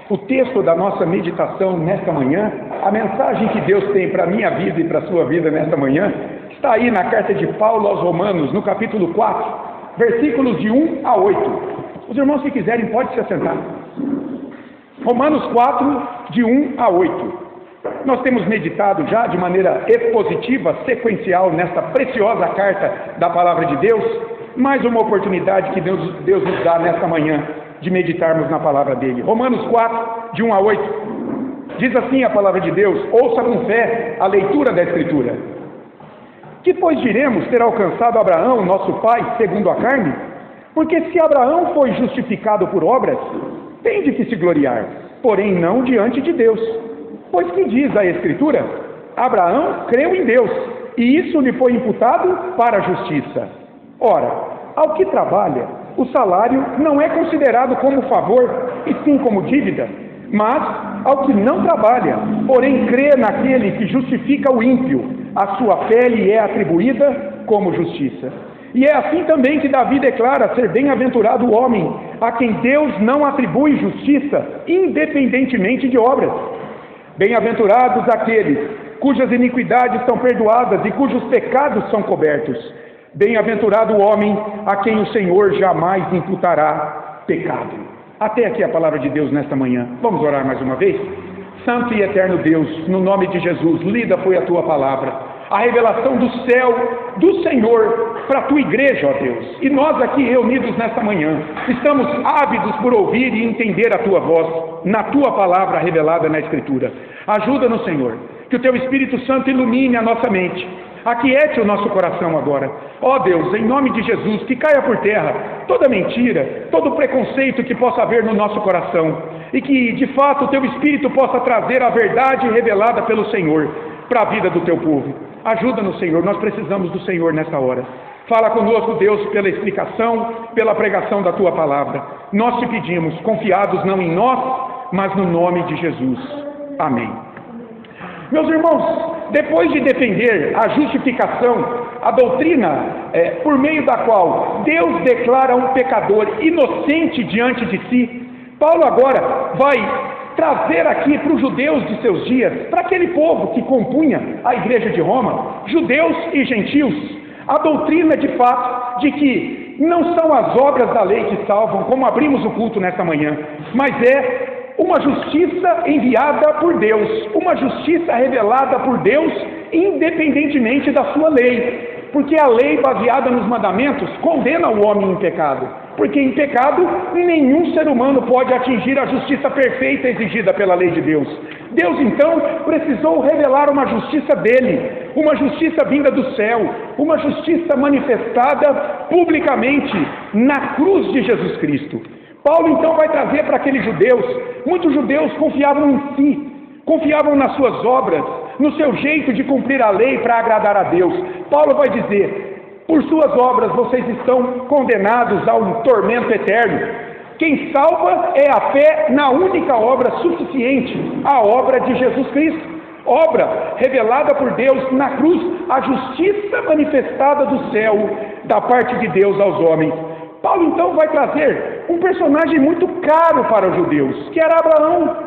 O texto da nossa meditação nesta manhã, a mensagem que Deus tem para a minha vida e para a sua vida nesta manhã, está aí na carta de Paulo aos Romanos, no capítulo 4, versículos de 1 a 8. Os irmãos que quiserem, podem se assentar. Romanos 4, de 1 a 8. Nós temos meditado já de maneira expositiva, sequencial, nesta preciosa carta da Palavra de Deus, mais uma oportunidade que Deus nos dá nesta manhã de meditarmos na Palavra dele. Romanos 4, de 1 a 8. Diz assim a Palavra de Deus: ouça com fé a leitura da Escritura. Que pois diremos ter alcançado Abraão, nosso pai, segundo a carne? Porque se Abraão foi justificado por obras, tem de que se gloriar, porém não diante de Deus. Pois que diz a Escritura? Abraão creu em Deus, e isso lhe foi imputado para a justiça. Ora, ao que trabalha, o salário não é considerado como favor, e sim como dívida. Mas, ao que não trabalha, porém crê naquele que justifica o ímpio, a sua fé lhe é atribuída como justiça. E é assim também que Davi declara ser bem-aventurado o homem, a quem Deus não atribui justiça, independentemente de obras. Bem-aventurados aqueles cujas iniquidades são perdoadas e cujos pecados são cobertos. Bem-aventurado o homem a quem o Senhor jamais imputará pecado. Até aqui a palavra de Deus nesta manhã. Vamos orar mais uma vez? Santo e eterno Deus, no nome de Jesus, lida foi a tua palavra, a revelação do céu, do Senhor, para a tua igreja, ó Deus. E nós aqui reunidos nesta manhã, estamos ávidos por ouvir e entender a tua voz, na tua palavra revelada na Escritura. Ajuda-nos, Senhor, que o teu Espírito Santo ilumine a nossa mente, aquiete o nosso coração agora. Ó Deus, em nome de Jesus, que caia por terra toda mentira, todo preconceito que possa haver no nosso coração, e que, de fato, o teu Espírito possa trazer a verdade revelada pelo Senhor para a vida do teu povo. Ajuda-nos, Senhor, nós precisamos do Senhor nessa hora. Fala conosco, Deus, pela explicação, pela pregação da tua palavra. Nós te pedimos, confiados não em nós, mas no nome de Jesus. Amém. Meus irmãos, depois de defender a justificação, a doutrina por meio da qual Deus declara um pecador inocente diante de si, Paulo agora vai trazer aqui para os judeus de seus dias, para aquele povo que compunha a igreja de Roma, judeus e gentios, a doutrina de fato de que não são as obras da lei que salvam, como abrimos o culto nesta manhã, mas é uma justiça enviada por Deus, uma justiça revelada por Deus, independentemente da sua lei, porque a lei baseada nos mandamentos condena o homem em pecado, porque em pecado nenhum ser humano pode atingir a justiça perfeita exigida pela lei de Deus. Deus então precisou revelar uma justiça dele, uma justiça vinda do céu, uma justiça manifestada publicamente na cruz de Jesus Cristo. Paulo então vai trazer para aqueles judeus, muitos judeus confiavam em si, confiavam nas suas obras, no seu jeito de cumprir a lei para agradar a Deus. Paulo vai dizer: por suas obras vocês estão condenados a um tormento eterno. Quem salva é a fé na única obra suficiente, a obra de Jesus Cristo. Obra revelada por Deus na cruz, a justiça manifestada do céu, da parte de Deus aos homens. Paulo então vai trazer um personagem muito caro para os judeus, que era Abraão.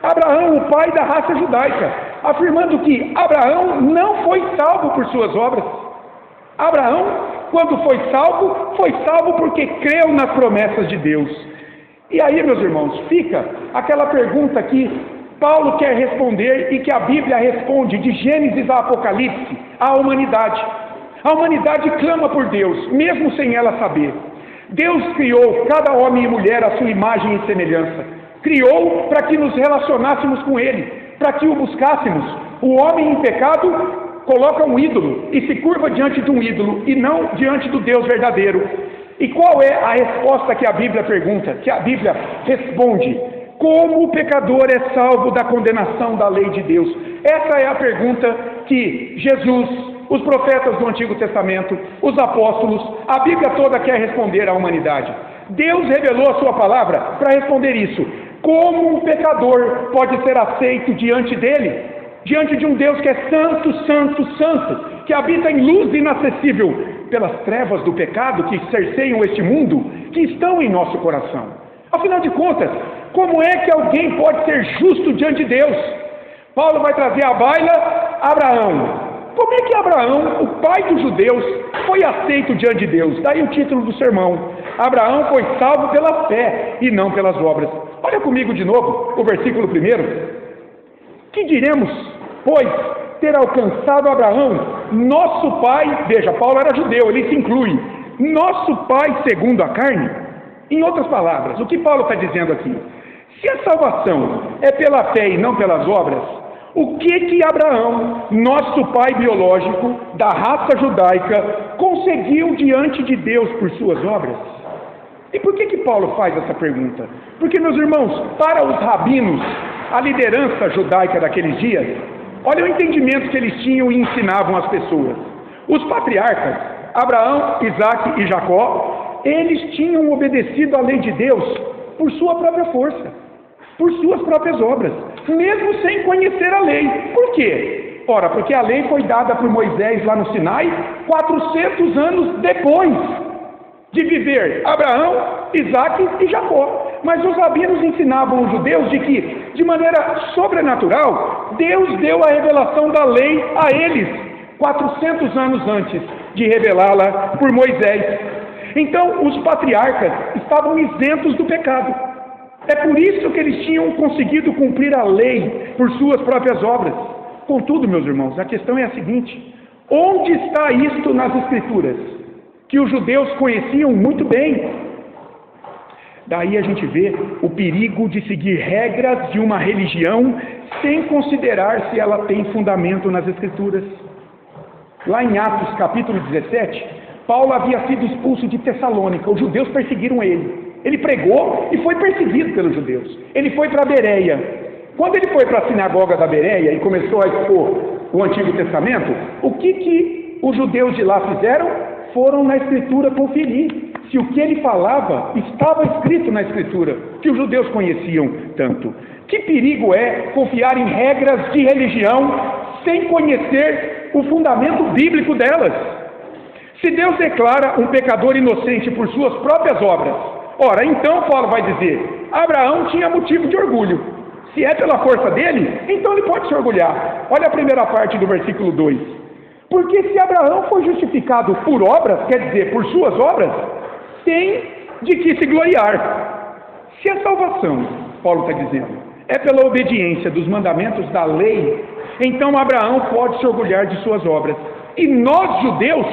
Abraão, o pai da raça judaica, afirmando que Abraão não foi salvo por suas obras. Abraão, quando foi salvo porque creu nas promessas de Deus. E aí, meus irmãos, fica aquela pergunta que Paulo quer responder e que a Bíblia responde de Gênesis a Apocalipse à humanidade. A humanidade clama por Deus, mesmo sem ela saber. Deus criou cada homem e mulher à sua imagem e semelhança. Criou para que nos relacionássemos com Ele, para que o buscássemos. O homem em pecado coloca um ídolo e se curva diante de um ídolo e não diante do Deus verdadeiro. E qual é a resposta que a Bíblia pergunta, que a Bíblia responde? Como o pecador é salvo da condenação da lei de Deus? Essa é a pergunta que Jesus, os profetas do Antigo Testamento, os apóstolos, a Bíblia toda quer responder à humanidade. Deus revelou a sua palavra para responder isso. Como um pecador pode ser aceito diante dele? Diante de um Deus que é santo, santo, santo, que habita em luz inacessível pelas trevas do pecado que cerceiam este mundo, que estão em nosso coração. Afinal de contas, Como é que alguém pode ser justo diante de Deus? Paulo vai trazer à baila Abraão. Como é que Abraão, o pai dos judeus, foi aceito diante de Deus? Daí o título do sermão. Abraão foi salvo pela fé e não pelas obras. Olha comigo de novo o versículo 1. Que diremos, pois, ter alcançado Abraão, nosso pai? Veja, Paulo era judeu, ele se inclui. Nosso pai segundo a carne? Em outras palavras, o que Paulo está dizendo aqui? Se a salvação é pela fé e não pelas obras, o que Abraão, nosso pai biológico, da raça judaica, conseguiu diante de Deus por suas obras? E por que Paulo faz essa pergunta? Porque, meus irmãos, para os rabinos, a liderança judaica daqueles dias, olha o entendimento que eles tinham e ensinavam às pessoas. Os patriarcas, Abraão, Isaque e Jacó, eles tinham obedecido à lei de Deus por sua própria força, por suas próprias obras, mesmo sem conhecer a lei. Por quê? Ora, porque a lei foi dada por Moisés lá no Sinai 400 anos depois de viver Abraão, Isaque e Jacó. Mas os rabinos ensinavam os judeus de que, de maneira sobrenatural, Deus deu a revelação da lei a eles 400 anos antes de revelá-la por Moisés. Então, os patriarcas estavam isentos do pecado. É por isso que eles tinham conseguido cumprir a lei por suas próprias obras. Contudo, meus irmãos, a questão é a seguinte: onde está isto nas Escrituras? Que os judeus conheciam muito bem. Daí a gente vê o perigo de seguir regras de uma religião sem considerar se ela tem fundamento nas Escrituras. Lá em Atos capítulo 17, Paulo havia sido expulso de Tessalônica. Os judeus perseguiram ele. Ele pregou e foi perseguido pelos judeus. Ele foi para Bereia. Quando ele foi para a sinagoga da Bereia e começou a expor o Antigo Testamento, o que os judeus de lá fizeram? Foram na Escritura conferir se o que ele falava estava escrito na Escritura, que os judeus conheciam tanto. Que perigo é confiar em regras de religião sem conhecer o fundamento bíblico delas? Se Deus declara um pecador inocente por suas próprias obras, ora, então Paulo vai dizer, Abraão tinha motivo de orgulho. Se é pela força dele, então ele pode se orgulhar. Olha a primeira parte do versículo 2. Porque se Abraão foi justificado por obras, quer dizer, por suas obras, tem de que se gloriar. Se a salvação, Paulo está dizendo, é pela obediência dos mandamentos da lei, então Abraão pode se orgulhar de suas obras. E nós, judeus,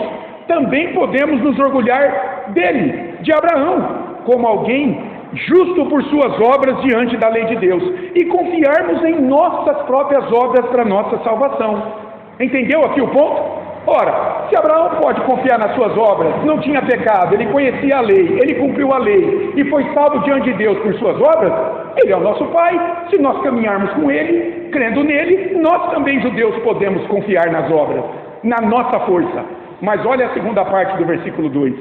também podemos nos orgulhar dele, de Abraão, como alguém justo por suas obras diante da lei de Deus, e confiarmos em nossas próprias obras para nossa salvação. Entendeu aqui o ponto? Ora, se Abraão pode confiar nas suas obras, não tinha pecado, ele conhecia a lei, ele cumpriu a lei e foi salvo diante de Deus por suas obras, ele é o nosso Pai. Se nós caminharmos com ele, crendo nele, nós também, judeus, podemos confiar nas obras, na nossa força. Mas olha a segunda parte do versículo 2.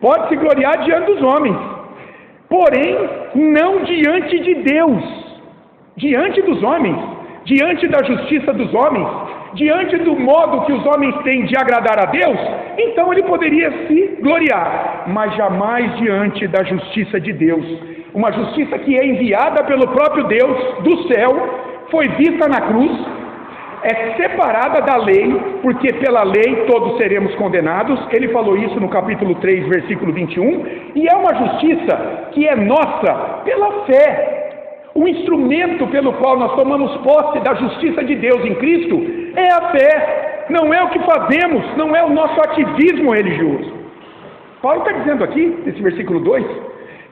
Pode se gloriar diante dos homens, porém não diante de Deus. Diante dos homens, diante da justiça dos homens, diante do modo que os homens têm de agradar a Deus, então ele poderia se gloriar, mas jamais diante da justiça de Deus. Uma justiça que é enviada pelo próprio Deus do céu, foi vista na cruz, é separada da lei, porque pela lei todos seremos condenados. Ele falou isso no capítulo 3, versículo 21, e é uma justiça que é nossa pela fé. O instrumento pelo qual nós tomamos posse da justiça de Deus em Cristo é a fé, não é o que fazemos, não é o nosso ativismo religioso. Paulo está dizendo aqui, nesse versículo 2,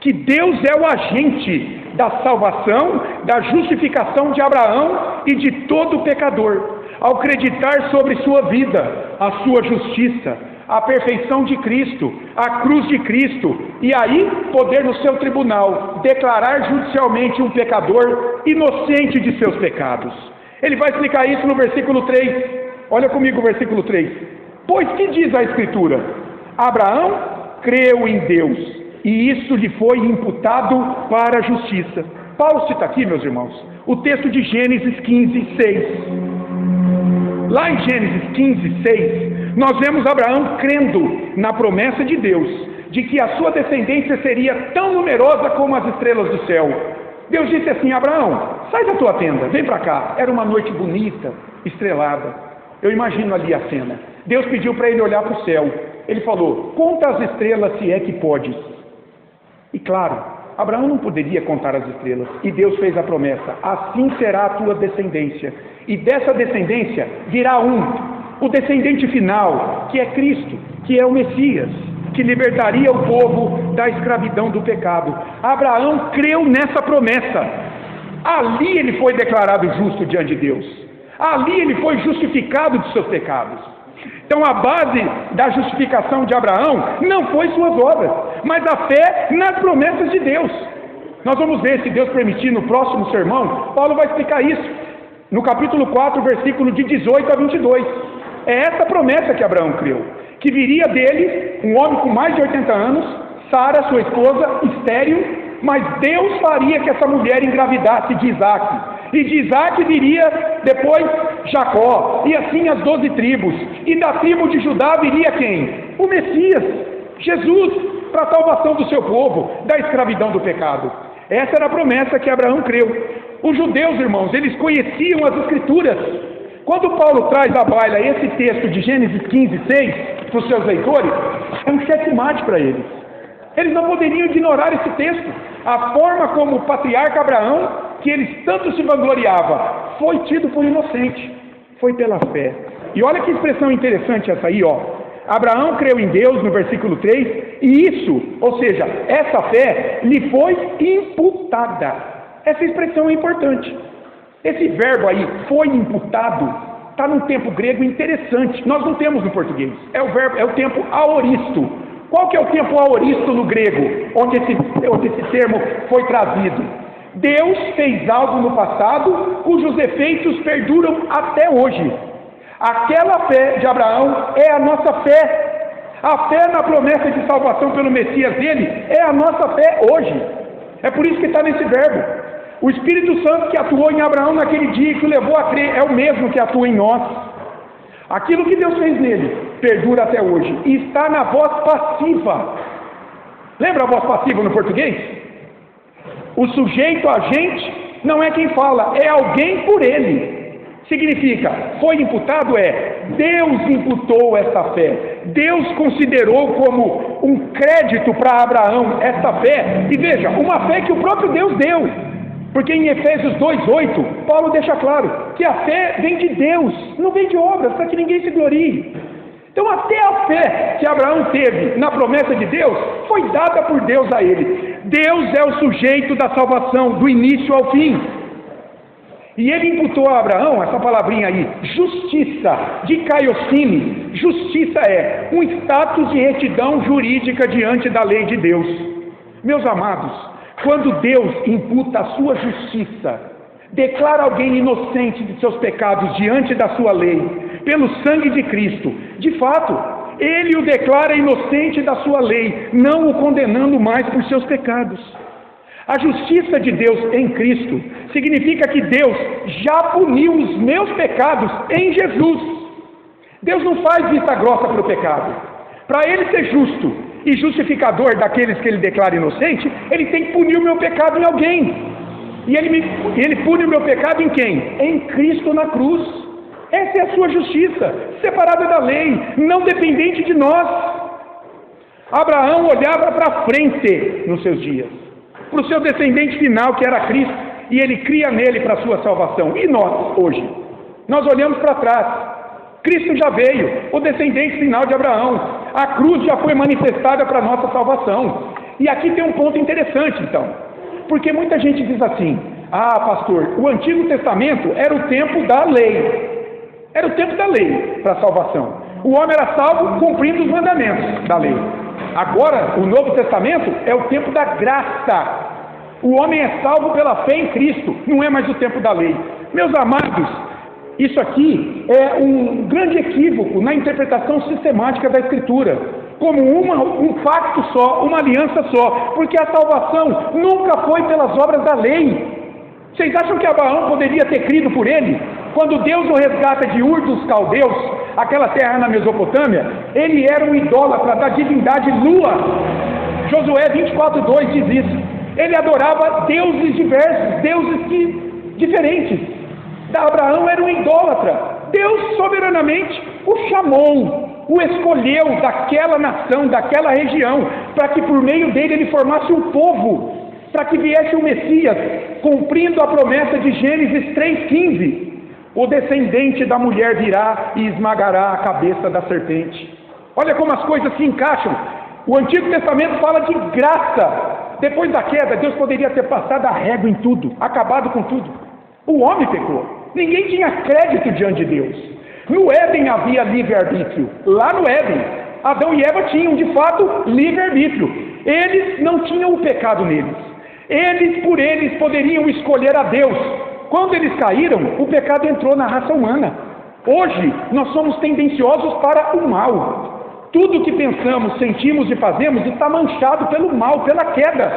que Deus é o agente da salvação, da justificação de Abraão e de todo pecador, ao acreditar sobre sua vida, a sua justiça, a perfeição de Cristo, a cruz de Cristo, e aí poder no seu tribunal declarar judicialmente um pecador inocente de seus pecados. Ele vai explicar isso no versículo 3. Olha comigo o versículo 3. Pois que diz a Escritura? Abraão creu em Deus, e isso lhe foi imputado para a justiça. Paulo cita aqui, meus irmãos, o texto de Gênesis 15, 6. Lá em Gênesis 15, 6, nós vemos Abraão crendo na promessa de Deus, de que a sua descendência seria tão numerosa como as estrelas do céu. Deus disse assim: Abraão, sai da tua tenda, vem para cá. Era uma noite bonita, estrelada. Eu imagino ali a cena. Deus pediu para ele olhar para o céu. Ele falou: conta as estrelas se é que podes. E claro, Abraão não poderia contar as estrelas. E Deus fez a promessa: assim será a tua descendência. E dessa descendência virá o descendente final, que é Cristo, que é o Messias, que libertaria o povo da escravidão do pecado. Abraão creu nessa promessa. Ali ele foi declarado justo diante de Deus. Ali ele foi justificado de seus pecados. Então a base da justificação de Abraão não foi suas obras, mas a fé nas promessas de Deus. Nós vamos ver, se Deus permitir, no próximo sermão, Paulo vai explicar isso. No capítulo 4, versículo de 18 a 22. É essa promessa que Abraão creu. Que viria dele um homem com mais de 80 anos, Sara, sua esposa, estéril, mas Deus faria que essa mulher engravidasse de Isaac. E de Isaac viria depois Jacó, e assim as 12 tribos. E da tribo de Judá viria quem? O Messias, Jesus, para a salvação do seu povo, da escravidão do pecado. Essa era a promessa que Abraão creu. Os judeus, irmãos, eles conheciam as Escrituras. Quando Paulo traz à baila esse texto de Gênesis 15, 6, para os seus leitores, é um checkmate para eles. Eles não poderiam ignorar esse texto. A forma como o patriarca Abraão, que eles tanto se vangloriava, foi tido por inocente. Foi pela fé. E olha que expressão interessante essa aí, ó. Abraão creu em Deus, no versículo 3, e isso, ou seja, essa fé, lhe foi imputada. Essa expressão é importante. Esse verbo aí, foi imputado, está num tempo grego interessante. Nós não temos no português. É o tempo aoristo. Qual que é o tempo aoristo no grego, onde esse termo foi trazido? Deus fez algo no passado, cujos efeitos perduram até hoje. Aquela fé de Abraão é a nossa fé. A fé na promessa de salvação pelo Messias dele é a nossa fé hoje. É por isso que está nesse verbo. O Espírito Santo que atuou em Abraão naquele dia e que o levou a crer é o mesmo que atua em nós. Aquilo que Deus fez nele perdura até hoje e está na voz passiva. Lembra a voz passiva no português? O sujeito agente não é quem fala, é alguém por ele. Significa, foi imputado Deus imputou essa fé. Deus considerou como um crédito para Abraão essa fé. E veja, uma fé que o próprio Deus deu. Porque em Efésios 2:8, Paulo deixa claro que a fé vem de Deus, não vem de obras, para que ninguém se glorie. Então até a fé que Abraão teve na promessa de Deus, foi dada por Deus a ele. Deus é o sujeito da salvação, do início ao fim. E ele imputou a Abraão, essa palavrinha aí, justiça, de Kaiosine. Justiça é um status de retidão jurídica diante da lei de Deus. Meus amados, quando Deus imputa a sua justiça, declara alguém inocente de seus pecados diante da sua lei, pelo sangue de Cristo, de fato, ele o declara inocente da sua lei, não o condenando mais por seus pecados. A justiça de Deus em Cristo significa que Deus já puniu os meus pecados em Jesus. Deus não faz vista grossa para o pecado. Para ele ser justo e justificador daqueles que ele declara inocente, ele tem que punir o meu pecado em alguém. E ele pune o meu pecado em quem? Em Cristo na cruz. Essa é a sua justiça, separada da lei, não dependente de nós. Abraão olhava para frente nos seus dias, para o seu descendente final, que era Cristo, e ele cria nele para a sua salvação. E nós, hoje? Nós olhamos para trás. Cristo já veio, o descendente final de Abraão. A cruz já foi manifestada para a nossa salvação. E aqui tem um ponto interessante, então. Porque muita gente diz assim: ah, pastor, o Antigo Testamento era o tempo da lei. Era o tempo da lei para a salvação. O homem era salvo cumprindo os mandamentos da lei. Agora, o Novo Testamento é o tempo da graça. O homem é salvo pela fé em Cristo, não é mais o tempo da lei. Meus amados, isso aqui é um grande equívoco na interpretação sistemática da Escritura, como um pacto só, uma aliança só, porque a salvação nunca foi pelas obras da lei. Vocês acham que Abraão poderia ter crido por ele? Quando Deus o resgata de Ur dos Caldeus, aquela terra na Mesopotâmia, ele era um idólatra da divindade Lua. Josué 24:2 diz isso. Ele adorava deuses diversos, diferentes. Abraão era um idólatra. Deus soberanamente o chamou, o escolheu daquela nação, daquela região, para que por meio dele ele formasse um povo, para que viesse o Messias, cumprindo a promessa de Gênesis 3,15. O descendente da mulher virá e esmagará a cabeça da serpente. Olha como as coisas se encaixam. O Antigo Testamento fala de graça. Depois da queda, Deus poderia ter passado a régua em tudo, acabado com tudo. O homem pecou. Ninguém tinha crédito diante de Deus. No Éden havia livre-arbítrio. Lá no Éden, Adão e Eva tinham, de fato, livre-arbítrio. Eles não tinham o pecado neles. Por eles, poderiam escolher a Deus. Quando eles caíram, o pecado entrou na raça humana. Hoje, nós somos tendenciosos para o mal. Tudo que pensamos, sentimos e fazemos está manchado pelo mal, pela queda.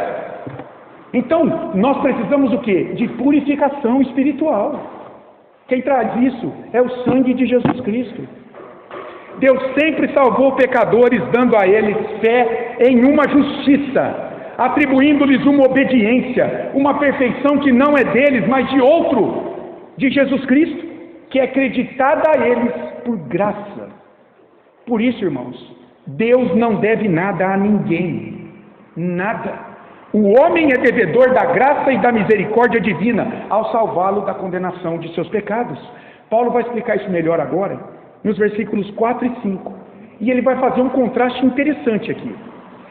Então, nós precisamos o quê? De purificação espiritual. Quem traz isso é o sangue de Jesus Cristo. Deus sempre salvou pecadores, dando a eles fé em uma justiça, atribuindo-lhes uma obediência, uma perfeição que não é deles, mas de outro, de Jesus Cristo, que é acreditada a eles por graça. Por isso, irmãos, Deus não deve nada a ninguém, nada. O homem é devedor da graça e da misericórdia divina ao salvá-lo da condenação de seus pecados. Paulo vai explicar isso melhor agora, nos versículos 4 e 5. E ele vai fazer um contraste interessante aqui.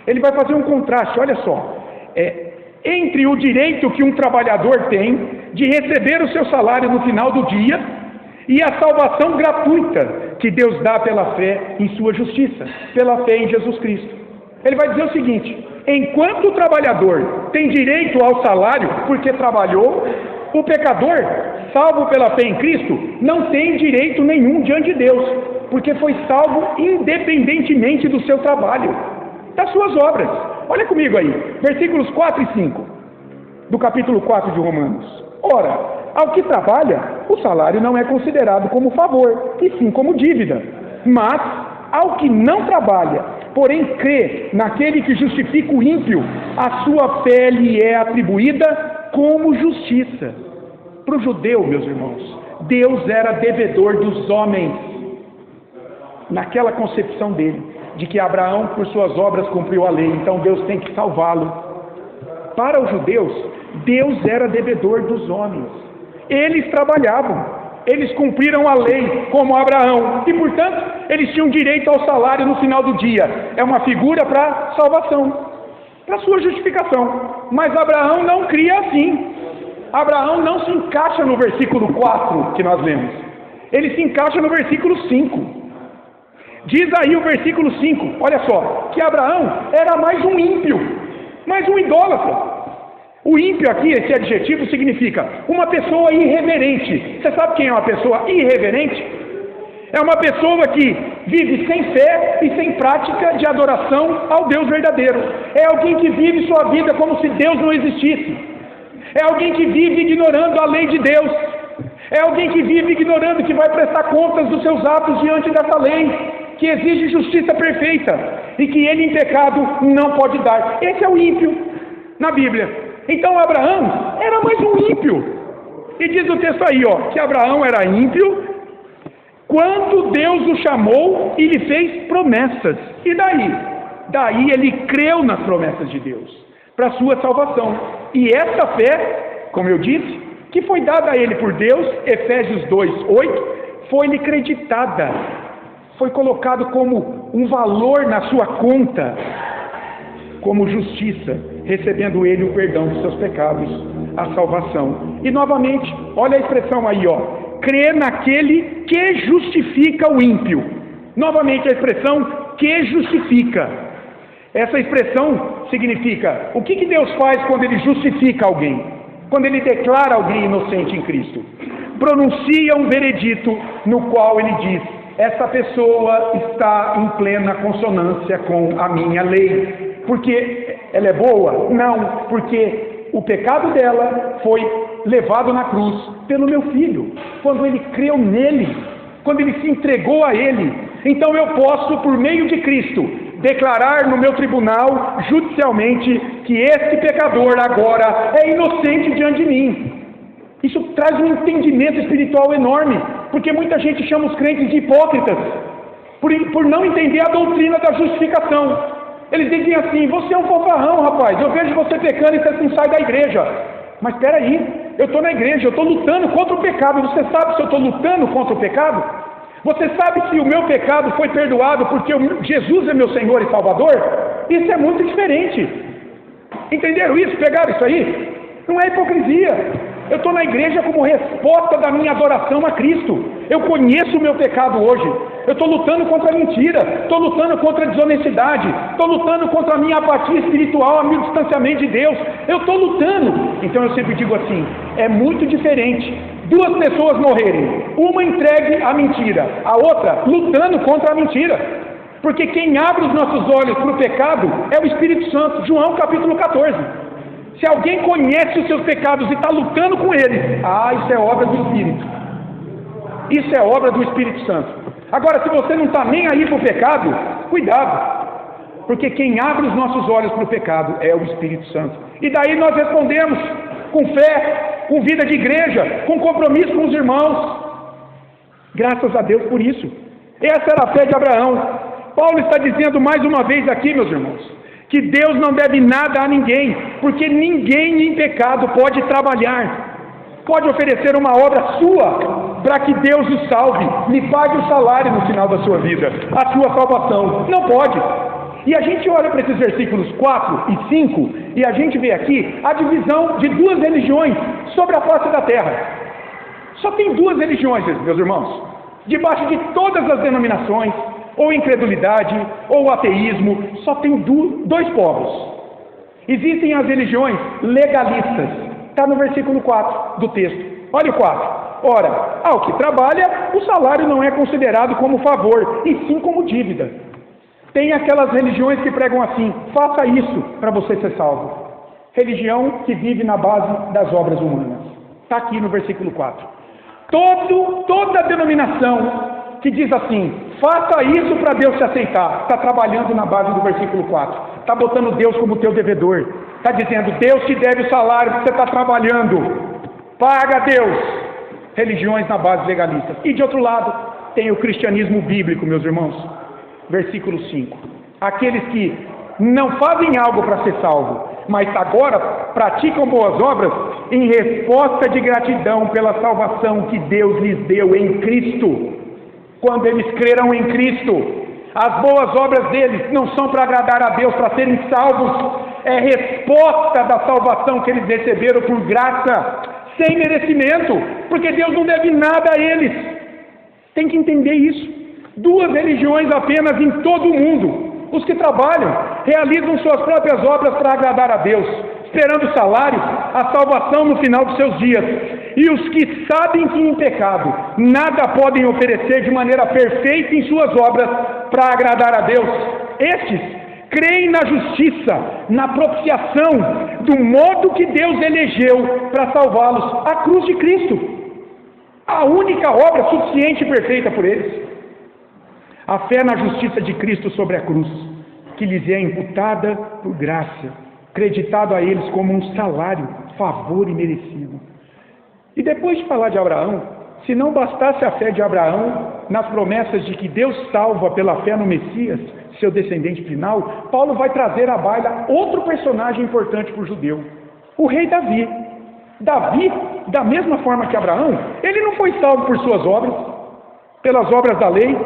Ele vai fazer um contraste, olha só, entre o direito que um trabalhador tem de receber o seu salário no final do dia e a salvação gratuita que Deus dá pela fé em sua justiça, pela fé em Jesus Cristo. Ele vai dizer o seguinte: enquanto o trabalhador tem direito ao salário porque trabalhou, o pecador, salvo pela fé em Cristo, não tem direito nenhum diante de Deus, porque foi salvo independentemente do seu trabalho, das suas obras. Olha comigo aí, versículos 4 e 5, do capítulo 4 de Romanos. Ora, ao que trabalha, o salário não é considerado como favor, e sim como dívida. Mas, ao que não trabalha, porém crê naquele que justifica o ímpio, a sua fé lhe é atribuída como justiça. Para o judeu, meus irmãos, Deus era devedor dos homens, naquela concepção dele, de que Abraão, por suas obras, cumpriu a lei, então Deus tem que salvá-lo. Para os judeus, Deus era devedor dos homens. Eles trabalhavam, eles cumpriram a lei como Abraão, e portanto, eles tinham direito ao salário no final do dia. É uma figura para salvação, para sua justificação. Mas Abraão não cria assim. Abraão não se encaixa no versículo 4 que nós lemos. Ele se encaixa no versículo 5. Diz aí o versículo 5, olha só, que Abraão era mais um ímpio, mais um idólatra. O ímpio aqui, esse adjetivo, significa uma pessoa irreverente. Você sabe quem é uma pessoa irreverente? É uma pessoa que vive sem fé e sem prática de adoração ao Deus verdadeiro. É alguém que vive sua vida como se Deus não existisse. É alguém que vive ignorando a lei de Deus. É alguém que vive ignorando que vai prestar contas dos seus atos diante dessa lei, que exige justiça perfeita e que ele em pecado não pode dar. Esse é o ímpio na Bíblia. Então Abraão era mais um ímpio. E diz o texto aí, que Abraão era ímpio quando Deus o chamou e lhe fez promessas. E daí? Daí ele creu nas promessas de Deus para sua salvação. E essa fé, como eu disse, que foi dada a ele por Deus, Efésios 2:8, foi-lhe creditada, foi colocado como um valor na sua conta, como justiça, recebendo ele o perdão dos seus pecados, a salvação. E novamente, olha a expressão aí, crê naquele que justifica o ímpio. Novamente a expressão que justifica. Essa expressão significa, o que Deus faz quando ele justifica alguém? Quando ele declara alguém inocente em Cristo? Pronuncia um veredito no qual ele diz: essa pessoa está em plena consonância com a minha lei. Porque ela é boa? Não, porque o pecado dela foi levado na cruz pelo meu filho, quando ele creu nele, quando ele se entregou a ele. Então eu posso, por meio de Cristo, declarar no meu tribunal, judicialmente, que esse pecador agora é inocente diante de mim. Isso traz um entendimento espiritual enorme, porque muita gente chama os crentes de hipócritas, por não entender a doutrina da justificação. Eles dizem assim: você é um fofarrão, rapaz, eu vejo você pecando e você não sai da igreja. Mas espera aí, eu estou na igreja, eu estou lutando contra o pecado. Você sabe se eu estou lutando contra o pecado? Você sabe se o meu pecado foi perdoado porque Jesus é meu Senhor e Salvador? Isso é muito diferente. Entenderam isso? Pegaram isso aí? Não é hipocrisia. Eu estou na igreja como resposta da minha adoração a Cristo. Eu conheço o meu pecado hoje. Eu estou lutando contra a mentira, estou lutando contra a desonestidade, estou lutando contra a minha apatia espiritual, o meu distanciamento de Deus. Eu estou lutando. Então eu sempre digo assim: é muito diferente duas pessoas morrerem, uma entregue à mentira, a outra lutando contra a mentira. Porque quem abre os nossos olhos para o pecado é o Espírito Santo. João capítulo 14. Se alguém conhece os seus pecados e está lutando com eles, isso é obra do Espírito. Isso é obra do Espírito Santo. Agora, se você não está nem aí para o pecado, cuidado. Porque quem abre os nossos olhos para o pecado é o Espírito Santo. E daí nós respondemos com fé, com vida de igreja, com compromisso com os irmãos. Graças a Deus por isso. Essa era a fé de Abraão. Paulo está dizendo mais uma vez aqui, meus irmãos, que Deus não deve nada a ninguém, porque ninguém em pecado pode trabalhar, pode oferecer uma obra sua para que Deus o salve, lhe pague o salário no final da sua vida, a sua salvação. Não pode. E a gente olha para esses versículos 4 e 5 e a gente vê aqui a divisão de duas religiões sobre a face da terra. Só tem duas religiões, meus irmãos, debaixo de todas as denominações, ou incredulidade, ou ateísmo, só tem dois povos. Existem as religiões legalistas, está no versículo 4 do texto. Olha o 4. Ora, ao que trabalha, o salário não é considerado como favor, e sim como dívida. Tem aquelas religiões que pregam assim: faça isso para você ser salvo. Religião que vive na base das obras humanas. Está aqui no versículo 4. Toda denominação que diz assim: faça isso para Deus te aceitar, está trabalhando na base do versículo 4, está botando Deus como teu devedor, está dizendo: Deus te deve o salário que você está trabalhando, paga a Deus. Religiões na base legalista. E de outro lado tem o cristianismo bíblico, meus irmãos. Versículo 5: aqueles que não fazem algo para ser salvo, mas agora praticam boas obras em resposta de gratidão pela salvação que Deus lhes deu em Cristo. Quando eles creram em Cristo, as boas obras deles não são para agradar a Deus, para serem salvos, é resposta da salvação que eles receberam por graça, sem merecimento, porque Deus não deve nada a eles. Tem que entender isso. Duas religiões apenas em todo o mundo: os que trabalham, realizam suas próprias obras para agradar a Deus, esperando salário, a salvação no final dos seus dias, e os que sabem que em pecado nada podem oferecer de maneira perfeita em suas obras para agradar a Deus. Estes creem na justiça, na propiciação, do modo que Deus elegeu para salvá-los, a cruz de Cristo, a única obra suficiente e perfeita por eles. A fé na justiça de Cristo sobre a cruz, que lhes é imputada por graça, creditado a eles como um salário, favor imerecido. E depois de falar de Abraão, se não bastasse a fé de Abraão nas promessas de que Deus salva pela fé no Messias, seu descendente final, Paulo vai trazer à baila outro personagem importante para o judeu: o rei Davi. Davi, da mesma forma que Abraão, ele não foi salvo por suas obras, pelas obras da lei,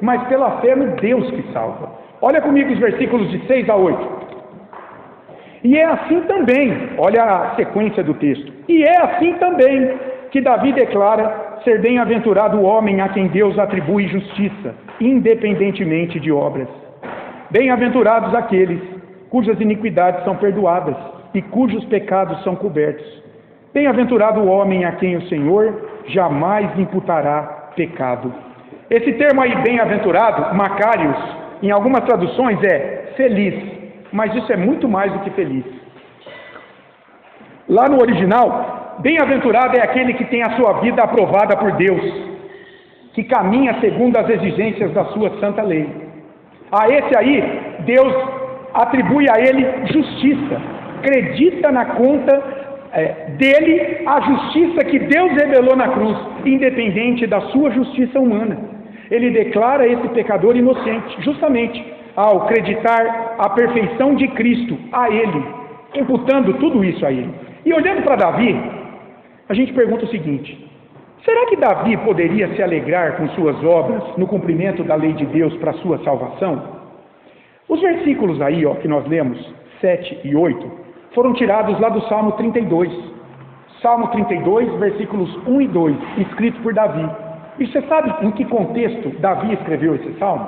mas pela fé no Deus que salva. Olha comigo os versículos de 6 a 8. E é assim também, olha a sequência do texto, e é assim também que Davi declara ser bem-aventurado o homem a quem Deus atribui justiça, independentemente de obras. Bem-aventurados aqueles cujas iniquidades são perdoadas e cujos pecados são cobertos. Bem-aventurado o homem a quem o Senhor jamais imputará pecado. Esse termo aí, bem-aventurado, Macários, em algumas traduções é feliz, mas isso é muito mais do que feliz. Lá no original, bem-aventurado é aquele que tem a sua vida aprovada por Deus, que caminha segundo as exigências da sua santa lei. A esse aí, Deus atribui a ele justiça, acredita na conta dele a justiça que Deus revelou na cruz, independente da sua justiça humana. Ele declara esse pecador inocente, justamente ao acreditar a perfeição de Cristo a ele, imputando tudo isso a ele. E olhando para Davi, a gente pergunta o seguinte: será que Davi poderia se alegrar com suas obras no cumprimento da lei de Deus para a sua salvação? Os versículos aí, que nós lemos, 7 e 8, foram tirados lá do Salmo 32. Salmo 32, versículos 1 e 2, escrito por Davi. E você sabe em que contexto Davi escreveu esse salmo?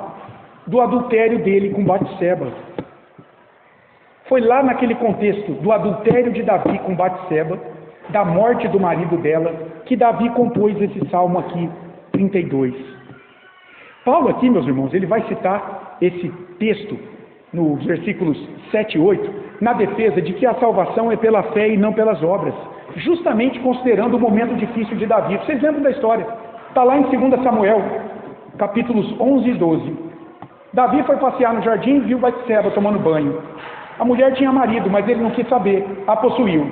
Do adultério dele com Batseba. Foi lá naquele contexto do adultério de Davi com Batseba, da morte do marido dela, que Davi compôs esse salmo aqui, 32. Paulo aqui, meus irmãos, ele vai citar esse texto nos versículos 7 e 8, na defesa de que a salvação é pela fé e não pelas obras, justamente considerando o momento difícil de Davi. Vocês lembram da história? Está lá em 2 Samuel, capítulos 11 e 12. Davi foi passear no jardim e viu Batseba tomando banho. A mulher tinha marido, mas ele não quis saber, a possuiu.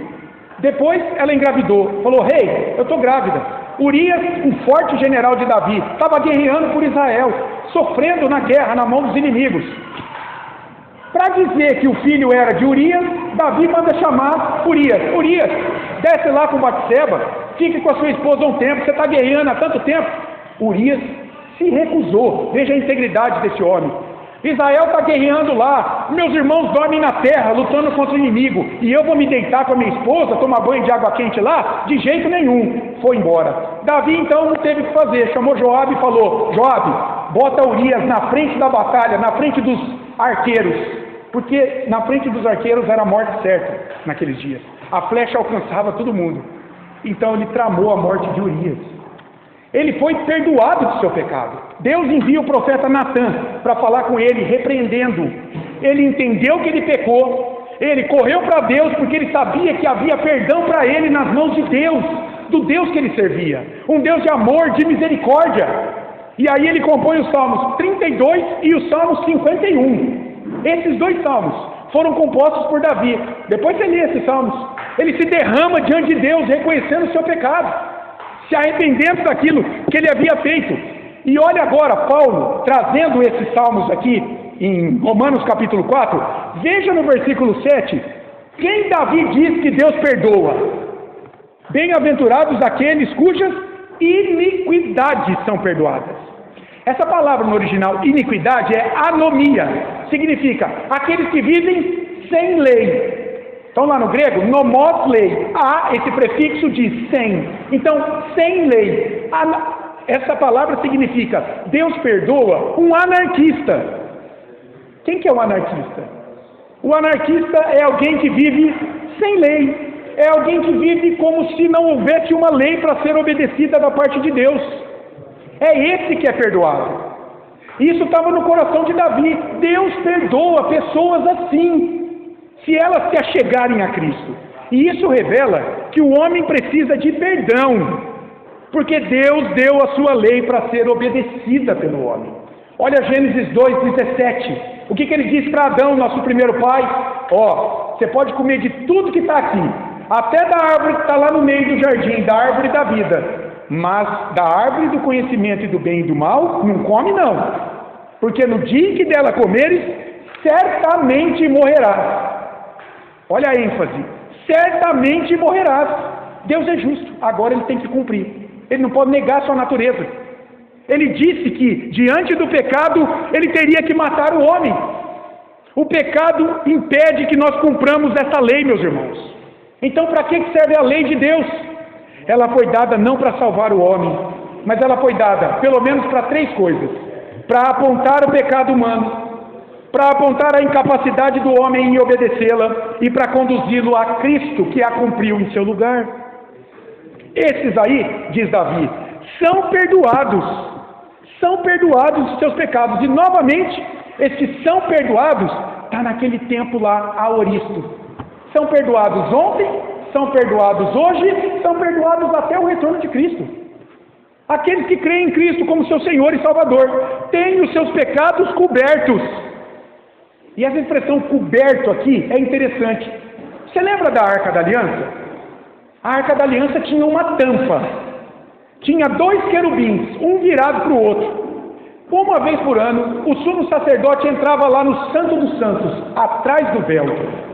Depois ela engravidou, falou: "Rei, eu estou grávida." Urias, um forte general de Davi, estava guerreando por Israel, sofrendo na guerra na mão dos inimigos. Para dizer que o filho era de Urias, Davi manda chamar Urias. Urias, desce lá com Batseba, fique com a sua esposa um tempo, você está guerreando há tanto tempo. Urias se recusou. Veja a integridade desse homem. Israel está guerreando lá, meus irmãos dormem na terra, lutando contra o inimigo, e eu vou me deitar com a minha esposa, tomar banho de água quente lá? De jeito nenhum. Foi embora. Davi então não teve o que fazer, chamou Joabe e falou: "Joabe, bota Urias na frente da batalha, na frente dos arqueiros." Porque na frente dos arqueiros era a morte certa naqueles dias. A flecha alcançava todo mundo. Então ele tramou a morte de Urias. Ele foi perdoado de seu pecado. Deus envia o profeta Natã para falar com ele, repreendendo. Ele entendeu que ele pecou. Ele correu para Deus porque ele sabia que havia perdão para ele nas mãos de Deus, do Deus que ele servia. Um Deus de amor, de misericórdia. E aí ele compõe os Salmos 32 e o Salmo 51. Esses dois salmos foram compostos por Davi. Depois você lê esses salmos. Ele se derrama diante de Deus, reconhecendo o seu pecado, se arrependendo daquilo que ele havia feito. E olha agora Paulo trazendo esses salmos aqui em Romanos capítulo 4. Veja no versículo 7, quem Davi diz que Deus perdoa: bem-aventurados aqueles cujas iniquidades são perdoadas. Essa palavra no original, iniquidade, é anomia. Significa aqueles que vivem sem lei. Então lá no grego, nomos lei. Há esse prefixo de sem. Então, sem lei. Essa palavra significa Deus perdoa um anarquista. Quem que é um anarquista? O anarquista é alguém que vive sem lei. É alguém que vive como se não houvesse uma lei para ser obedecida da parte de Deus. É esse que é perdoado. Isso estava no coração de Davi. Deus perdoa pessoas assim, se elas se achegarem a Cristo. E isso revela que o homem precisa de perdão, porque Deus deu a sua lei para ser obedecida pelo homem. Olha Gênesis 2:17. O que ele diz para Adão, nosso primeiro pai? Você pode comer de tudo que está aqui, até da árvore que está lá no meio do jardim, da árvore da vida. Mas da árvore do conhecimento e do bem e do mal, não come não. Porque no dia em que dela comeres, certamente morrerás. Olha a ênfase. Certamente morrerás. Deus é justo. Agora ele tem que cumprir. Ele não pode negar a sua natureza. Ele disse que, diante do pecado, ele teria que matar o homem. O pecado impede que nós cumpramos essa lei, meus irmãos. Então, para que serve a lei de Deus? Ela foi dada não para salvar o homem, mas ela foi dada, pelo menos, para três coisas: para apontar o pecado humano, para apontar a incapacidade do homem em obedecê-la e para conduzi-lo a Cristo, que a cumpriu em seu lugar. Esses aí, diz Davi, são perdoados os seus pecados. E novamente, esses são perdoados, está naquele tempo lá, aoristo. São perdoados ontem, são perdoados hoje, são perdoados até o retorno de Cristo. Aqueles que creem em Cristo como seu Senhor e Salvador têm os seus pecados cobertos. E essa expressão coberto aqui é interessante. Você lembra da Arca da Aliança? A Arca da Aliança tinha uma tampa. Tinha 2 querubins, um virado para o outro. Uma vez por ano, o sumo sacerdote entrava lá no Santo dos Santos, atrás do véu,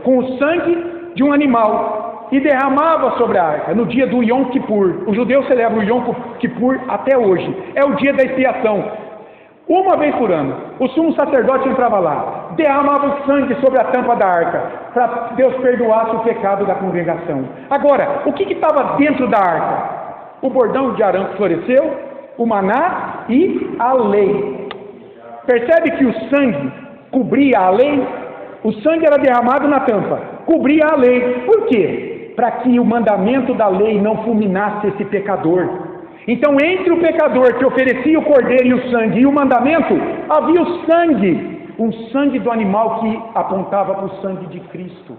com o sangue de um animal, e derramava sobre a arca, no dia do Yom Kippur. Os judeus celebram o Yom Kippur até hoje. É o dia da expiação. Uma vez por ano, o sumo sacerdote entrava lá, derramava o sangue sobre a tampa da arca, para Deus perdoasse o pecado da congregação. Agora, o que estava dentro da arca? O bordão de Arão que floresceu, o maná e a lei. Percebe que o sangue cobria a lei? O sangue era derramado na tampa, cobria a lei. Por quê? Para que o mandamento da lei não fulminasse esse pecador. Então, entre o pecador que oferecia o cordeiro e o sangue e o mandamento, havia o sangue, um sangue do animal que apontava para o sangue de Cristo.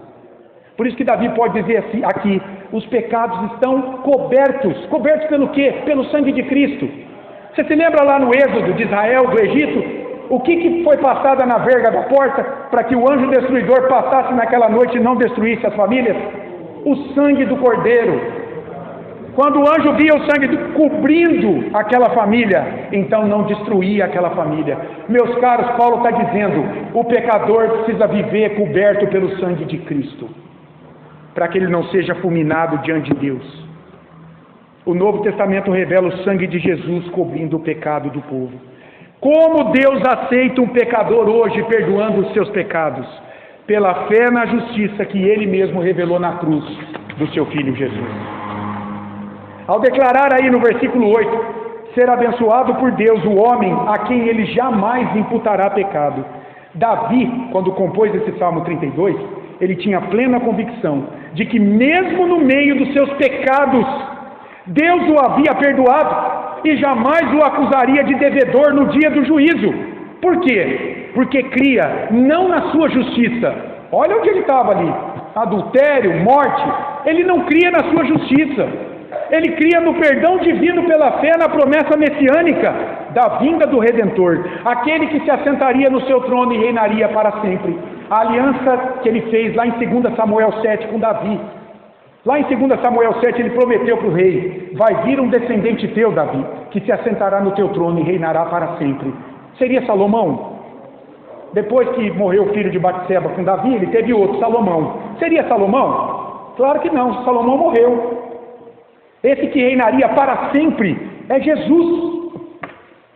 Por isso que Davi pode dizer assim, aqui, os pecados estão cobertos. Cobertos pelo quê? Pelo sangue de Cristo. Você se lembra lá no Êxodo de Israel, do Egito? O que foi passado na verga da porta para que o anjo destruidor passasse naquela noite e não destruísse as famílias? O sangue do cordeiro. Quando o anjo via o sangue cobrindo aquela família, então não destruía aquela família. Meus caros, Paulo está dizendo, o pecador precisa viver coberto pelo sangue de Cristo, para que ele não seja fulminado diante de Deus. O Novo Testamento revela o sangue de Jesus cobrindo o pecado do povo. Como Deus aceita um pecador hoje, perdoando os seus pecados? Pela fé na justiça que Ele mesmo revelou na cruz do seu Filho Jesus. Ao declarar aí no versículo 8, ser abençoado por Deus o homem a quem Ele jamais imputará pecado. Davi, quando compôs esse Salmo 32, ele tinha plena convicção de que mesmo no meio dos seus pecados, Deus o havia perdoado e jamais o acusaria de devedor no dia do juízo. Por quê? Porque cria não na sua justiça. Olha onde ele estava ali, adultério, morte. Ele não cria na sua justiça. Ele cria no perdão divino pela fé na promessa messiânica da vinda do Redentor, aquele que se assentaria no seu trono e reinaria para sempre. A aliança que ele fez lá em 2 Samuel 7 com Davi. Lá em 2 Samuel 7 ele prometeu para o rei, vai vir um descendente teu, Davi, que se assentará no teu trono e reinará para sempre. Seria Salomão? Depois que morreu o filho de Batseba com Davi, ele teve outro, Salomão. Seria Salomão? Claro que não, Salomão morreu. Esse que reinaria para sempre é Jesus,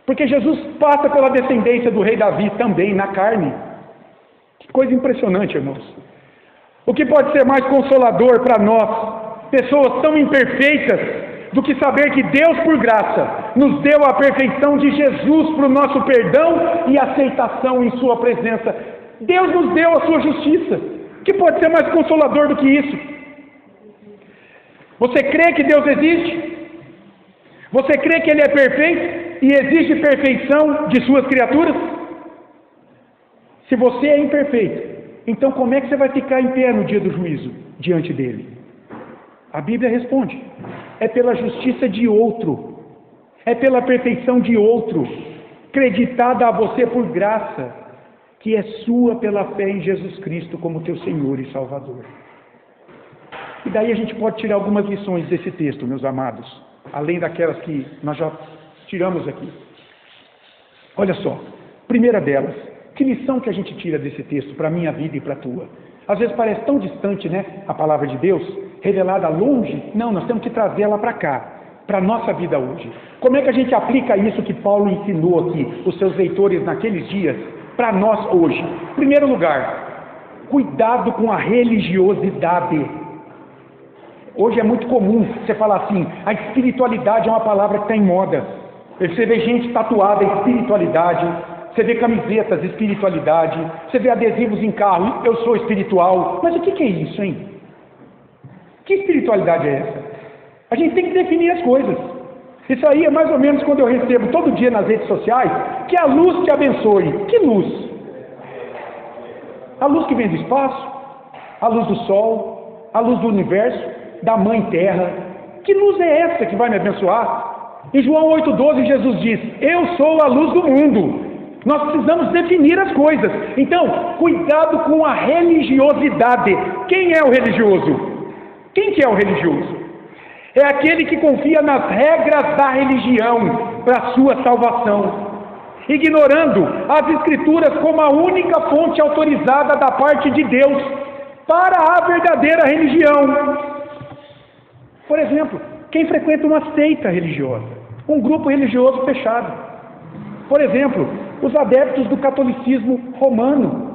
porque Jesus passa pela descendência do rei Davi também na carne. Que coisa impressionante, irmãos. O que pode ser mais consolador para nós, pessoas tão imperfeitas, do que saber que Deus, por graça, nos deu a perfeição de Jesus para o nosso perdão e aceitação em sua presença. Deus nos deu a sua justiça. O que pode ser mais consolador do que isso? Você crê que Deus existe? Você crê que Ele é perfeito e exige perfeição de suas criaturas? Se você é imperfeito, então como é que você vai ficar em pé no dia do juízo diante dele? A Bíblia responde: é pela justiça de outro, é pela perfeição de outro, creditada a você por graça, que é sua pela fé em Jesus Cristo como teu Senhor e Salvador. E daí a gente pode tirar algumas lições desse texto, meus amados, além daquelas que nós já tiramos aqui. Olha só, primeira delas, que lição que a gente tira desse texto para a minha vida e para a tua? Às vezes parece tão distante, né, a palavra de Deus, revelada longe. Não, nós temos que trazê-la para cá, para a nossa vida hoje. Como é que a gente aplica isso que Paulo ensinou aqui, os seus leitores naqueles dias, para nós hoje? Em primeiro lugar, cuidado com a religiosidade. Hoje é muito comum você falar assim, a espiritualidade é uma palavra que está em moda. Você vê gente tatuada em espiritualidade, você vê camisetas espiritualidade, você vê adesivos em carro, eu sou espiritual. Mas o que é isso, hein? Que espiritualidade é essa? A gente tem que definir as coisas. Isso aí é mais ou menos quando eu recebo todo dia nas redes sociais, que a luz te abençoe. Que luz? A luz que vem do espaço, a luz do sol, a luz do universo, da Mãe Terra. Que luz é essa que vai me abençoar? Em João 8,12 Jesus diz, eu sou a luz do mundo. Nós precisamos definir as coisas. Então, cuidado com a religiosidade. Quem é o religioso? Quem que é o religioso? É aquele que confia nas regras da religião para a sua salvação, ignorando as Escrituras como a única fonte autorizada da parte de Deus para a verdadeira religião. Por exemplo, quem frequenta uma seita religiosa, um grupo religioso fechado. Por exemplo, os adeptos do catolicismo romano,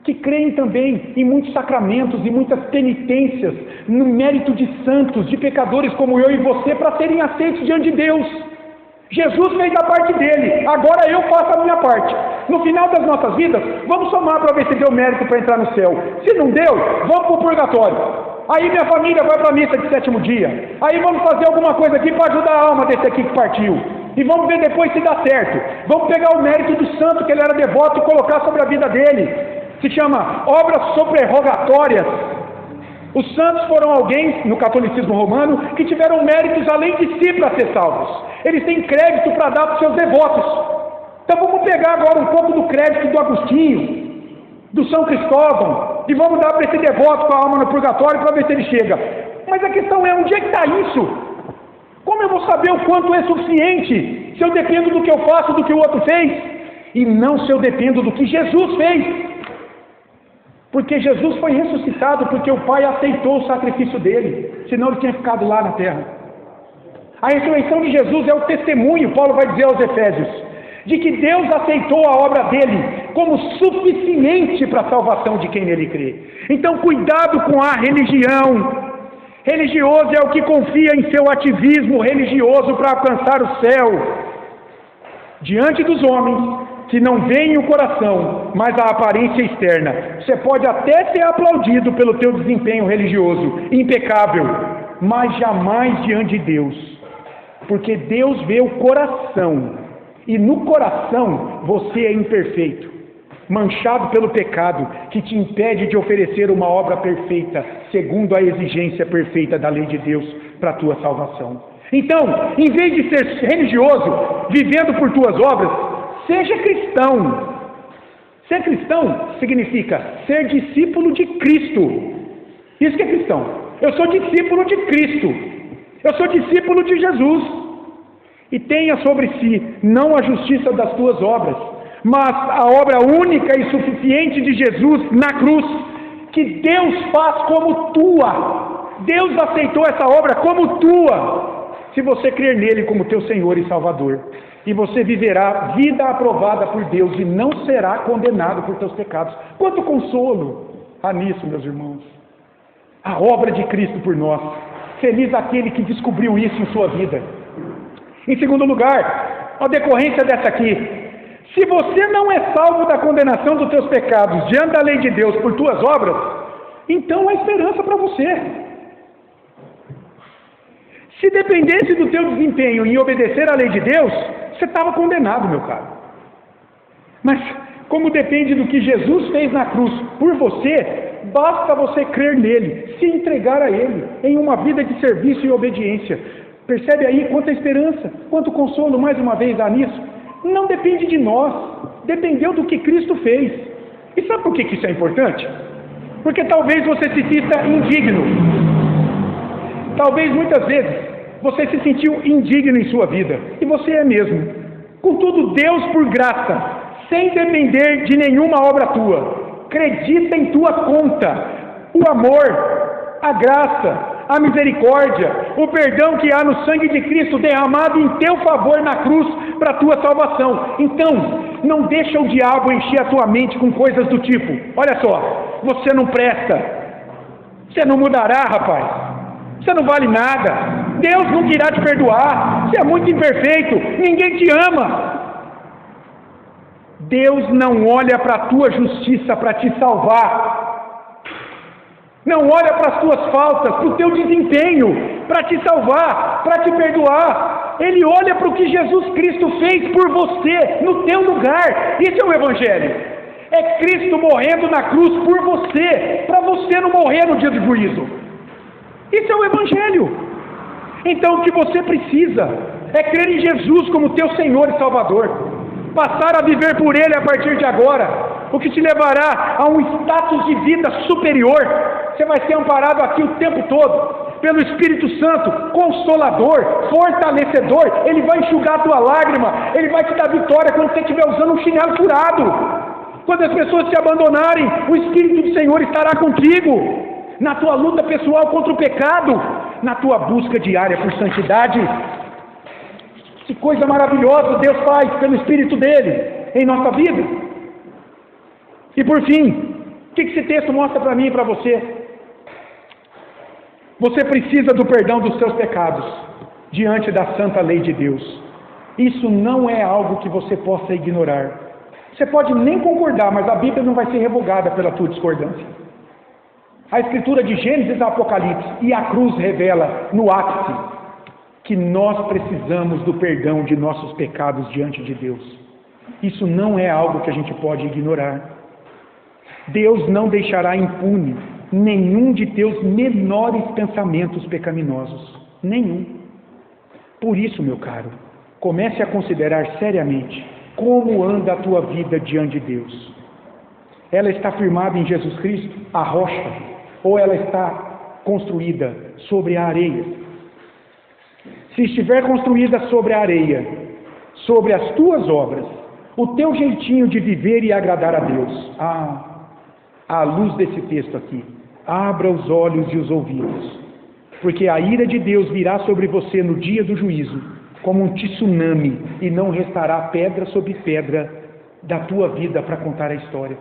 que creem também em muitos sacramentos e muitas penitências, no mérito de santos, de pecadores como eu e você, para serem aceitos diante de Deus. Jesus fez a parte dele, agora eu faço a minha parte. No final das nossas vidas, vamos somar para ver se deu mérito para entrar no céu. Se não deu, vamos para o purgatório. Aí minha família vai para a missa de 7º dia. Aí vamos fazer alguma coisa aqui para ajudar a alma desse aqui que partiu. E vamos ver depois se dá certo. Vamos pegar o mérito do santo que ele era devoto e colocar sobre a vida dele. Se chama obras sobrerrogatórias. Os santos foram alguém, no catolicismo romano, que tiveram méritos além de si para ser salvos. Eles têm crédito para dar para os seus devotos. Então vamos pegar agora um pouco do crédito do Agostinho, do São Cristóvão, e vamos dar para esse devoto com a alma no purgatório para ver se ele chega. Mas a questão é, onde é que está isso? Como eu vou saber o quanto é suficiente se eu dependo do que eu faço, do que o outro fez, e não se eu dependo do que Jesus fez? Porque Jesus foi ressuscitado porque o Pai aceitou o sacrifício dele, senão ele tinha ficado lá na terra. A ressurreição de Jesus é o testemunho, Paulo vai dizer aos Efésios, de que Deus aceitou a obra dele como suficiente para a salvação de quem nele crê. Então cuidado com a religião. Religioso é o que confia em seu ativismo religioso para alcançar o céu. Diante dos homens, que não veem o coração, mas a aparência externa. Você pode até ser aplaudido pelo teu desempenho religioso, impecável, mas jamais diante de Deus. Porque Deus vê o coração, e no coração você é imperfeito, manchado pelo pecado, que te impede de oferecer uma obra perfeita, segundo a exigência perfeita da lei de Deus para a tua salvação. Então, em vez de ser religioso, vivendo por tuas obras, seja cristão. Ser cristão significa ser discípulo de Cristo. Isso que é cristão. Eu sou discípulo de Cristo. Eu sou discípulo de Jesus. E tenha sobre si não a justiça das tuas obras, mas a obra única e suficiente de Jesus na cruz, que Deus faz como tua. Deus aceitou essa obra como tua, se você crer nele como teu Senhor e Salvador. E você viverá vida aprovada por Deus e não será condenado por teus pecados. Quanto consolo há nisso, meus irmãos. A obra de Cristo por nós. Feliz aquele que descobriu isso em sua vida. Em segundo lugar, a decorrência dessa aqui. Se você não é salvo da condenação dos teus pecados diante da lei de Deus por tuas obras, então há esperança para você. Se dependesse do teu desempenho em obedecer à lei de Deus, você estava condenado, meu caro. Mas, como depende do que Jesus fez na cruz por você, basta você crer nele, se entregar a ele, em uma vida de serviço e obediência. Percebe aí quanta esperança, quanto consolo, mais uma vez, há nisso? Não depende de nós, dependeu do que Cristo fez. E sabe por que isso é importante? Porque talvez você se sinta indigno. Talvez muitas vezes você se sentiu indigno em sua vida, e você é mesmo. Contudo, Deus, por graça, sem depender de nenhuma obra tua, acredita em tua conta o amor, a graça, a misericórdia, o perdão que há no sangue de Cristo derramado em teu favor na cruz para a tua salvação. Então, não deixa o diabo encher a tua mente com coisas do tipo: olha só, você não presta, você não mudará, rapaz, você não vale nada, Deus não irá te perdoar, você é muito imperfeito, ninguém te ama. Deus não olha para a tua justiça para te salvar. Não olha para as tuas faltas, para o teu desempenho, para te salvar, para te perdoar. Ele olha para o que Jesus Cristo fez por você, no teu lugar. Esse é o Evangelho. É Cristo morrendo na cruz por você, para você não morrer no dia do juízo. Esse é o Evangelho. Então o que você precisa é crer em Jesus como teu Senhor e Salvador. passar a viver por Ele a partir de agora, o que te levará a um status de vida superior. Você vai ser amparado aqui o tempo todo, pelo Espírito Santo, consolador, fortalecedor. Ele vai enxugar a tua lágrima, Ele vai te dar vitória quando você estiver usando um chinelo furado. Quando as pessoas te abandonarem, o Espírito do Senhor estará contigo, na tua luta pessoal contra o pecado, na tua busca diária por santidade. Que coisa maravilhosa Deus faz pelo Espírito dEle em nossa vida. E por fim, o que esse texto mostra para mim e para você? Você precisa do perdão dos seus pecados diante da santa lei de Deus. Isso não é algo que você possa ignorar. Você pode nem concordar, mas a Bíblia não vai ser revogada pela tua discordância. A escritura de Gênesis a Apocalipse e a cruz revela no ápice que nós precisamos do perdão de nossos pecados diante de Deus. Isso não é algo que a gente pode ignorar. Deus não deixará impune nenhum de teus menores pensamentos pecaminosos. Nenhum. Por isso, meu caro, comece a considerar seriamente como anda a tua vida diante de Deus. Ela está firmada em Jesus Cristo, a rocha, ou ela está construída sobre a areia? Se estiver construída sobre a areia, sobre as tuas obras, o teu jeitinho de viver e agradar a Deus, à luz desse texto aqui, abra os olhos e os ouvidos, porque a ira de Deus virá sobre você no dia do juízo, como um tsunami, e não restará pedra sobre pedra da tua vida para contar a história.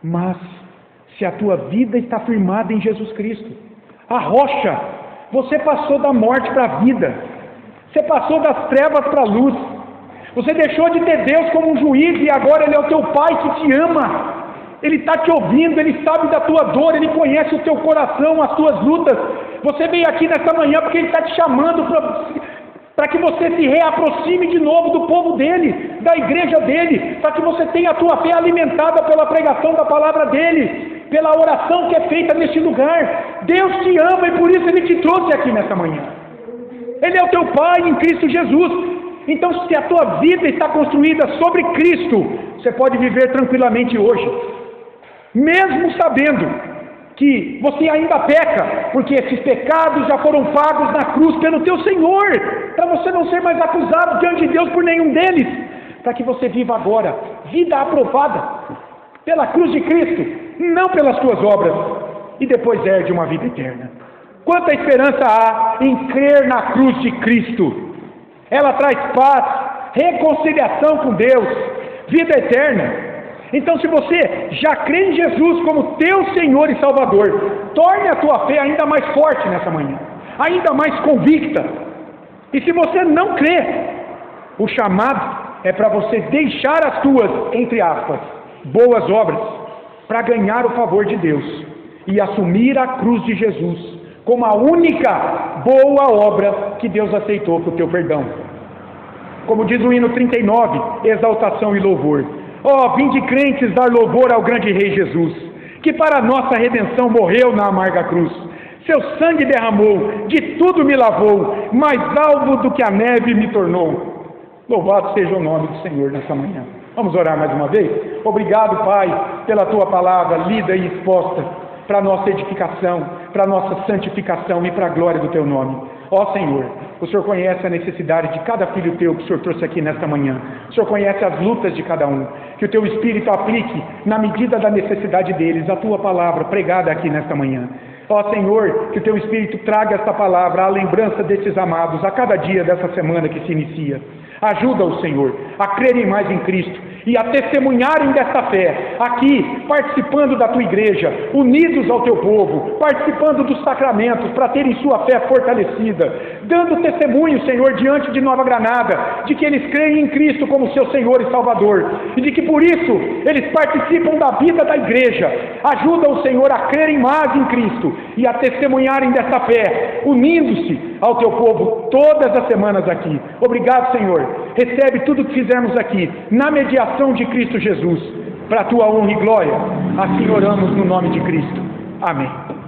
Mas, se a tua vida está firmada em Jesus Cristo, a rocha, você passou da morte para a vida, você passou das trevas para a luz, você deixou de ter Deus como um juiz, e agora Ele é o teu Pai que te ama, Ele está te ouvindo, Ele sabe da tua dor, Ele conhece o teu coração, as tuas lutas. Você veio aqui nessa manhã porque Ele está te chamando para que você se reaproxime de novo do povo dEle, da igreja dEle, para que você tenha a tua fé alimentada pela pregação da palavra dEle, pela oração que é feita neste lugar. Deus te ama e por isso Ele te trouxe aqui nessa manhã. Ele é o teu Pai em Cristo Jesus. Então, se a tua vida está construída sobre Cristo, você pode viver tranquilamente hoje, mesmo sabendo que você ainda peca, porque esses pecados já foram pagos na cruz pelo teu Senhor, para você não ser mais acusado diante de Deus por nenhum deles, para que você viva agora, vida aprovada pela cruz de Cristo, não pelas tuas obras, e depois herde uma vida eterna. Quanta esperança há em crer na cruz de Cristo! Ela traz paz, reconciliação com Deus, vida eterna. Então, se você já crê em Jesus como teu Senhor e Salvador, torne a tua fé ainda mais forte nessa manhã, ainda mais convicta. E se você não crê, o chamado é para você deixar as tuas, entre aspas, boas obras, para ganhar o favor de Deus e assumir a cruz de Jesus como a única boa obra que Deus aceitou para o teu perdão. Como diz o hino 39, exaltação e louvor. Ó, vinde crentes dar louvor ao grande Rei Jesus, que para a nossa redenção morreu na amarga cruz. Seu sangue derramou, de tudo me lavou, mais alvo do que a neve me tornou. Louvado seja o nome do Senhor nessa manhã. Vamos orar mais uma vez? Obrigado, Pai, pela Tua palavra lida e exposta, para a nossa edificação, para a nossa santificação e para a glória do Teu nome. Ó Senhor, o Senhor conhece a necessidade de cada filho Teu que o Senhor trouxe aqui nesta manhã. O Senhor conhece as lutas de cada um. Que o Teu Espírito aplique, na medida da necessidade deles, a Tua palavra pregada aqui nesta manhã. Ó Senhor, que o Teu Espírito traga esta palavra à lembrança destes amados, a cada dia dessa semana que se inicia. Ajuda-os, Senhor, a crerem mais em Cristo e a testemunharem desta fé, aqui, participando da Tua igreja, unidos ao Teu povo, participando dos sacramentos, para terem sua fé fortalecida, dando testemunho, Senhor, diante de Nova Granada, de que eles creem em Cristo como seu Senhor e Salvador, e de que por isso eles participam da vida da igreja. Ajuda-os, Senhor, a crerem mais em Cristo e a testemunharem desta fé, unindo-se ao Teu povo todas as semanas aqui. Obrigado, Senhor. Recebe tudo que fizermos aqui, na mediação de Cristo Jesus, para a Tua honra e glória. Assim oramos no nome de Cristo. Amém.